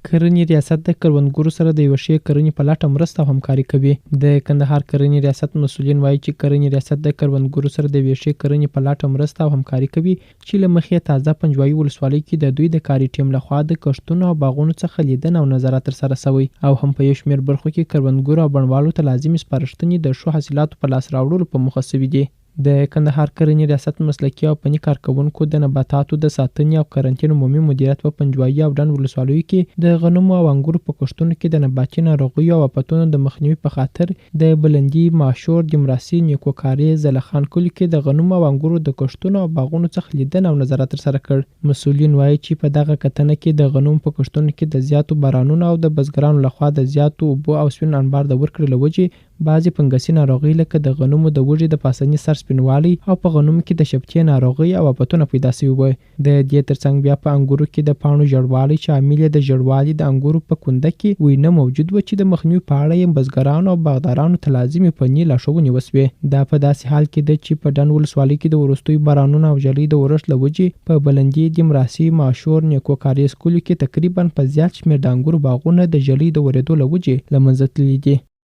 کرنې ریاست د کروندګرو سره د یوې ښې کرنې په لټه مرسته او همکاري کوي. د کندهار کرنې ریاست مسؤلین وایي چې کرنې ریاست د کروندګرو سره د یوې ښې کرنې په لټه مرسته او همکاري کوي چې له مخې تازه پنجوایي ولسوالۍ کې د دوی د کاري ټیم لخوا د کښتونو او باغونو څخه لیدنه او نظارت ترسره شوی او هم په یو شمېر برخو کې کروندګرو او بڼوالو ته لازمي سپارښتنې د ښو حاصلاتو په لاس راوړلو په موخه شوي دي. د کندهار کرنې ریاست مسلکي او فني کارکوونکو د نباتاتو د ساتنې او کرنټین عمومي مدیریت په پنجوایي او ډنډ ولسوالیو کې د غنمو او انګورو په کښتونو کې د نباتي ناروغیو او آفتونو د مخنیوي په خاطر د بلندي، ماشور، دمراسي، نیکوکاري، زلخان کلي کې د غنمو او انګورو د کښتونو او باغونو څخه لیدنه او نظارت ترسره کړ. مسؤلین وایي چې په دغه کتنه کې د غنمو په کښتونو کې د زیاتو بارانونو او د بزګرانو لخوا د زیاتو اوبو او سپین انبار د ورکړې له وجې بعضې فنګسي ناروغۍ لکه د غنمو د وږي د پاسني سر سپینوالی او په غنمو کې د شبتې ناروغۍ او آفتونه پیدا شوي وو. د دې ترڅنګ بیا په انګورو کې د پاڼو ژړوالی چې عامل یې د ژړوالي د انګورو په کونده کې وینه موجود و چې د مخنیوي په اړه یې بزګرانو او باغدارانو ته لازمي فني لارښوونې وشوې. دا په داسې حال کې ده چې په ډنډ ولسوالۍ کې د وروستیو بارانونو او ژلۍ د اورښت له وجې په بلندي، دمراسي، ماشور، نیکوکاریز کلیو کې تقریبا په زیات شمېر د انګورو باغونه د ژلۍ د ورېدو له وجې له منځه تللي دي.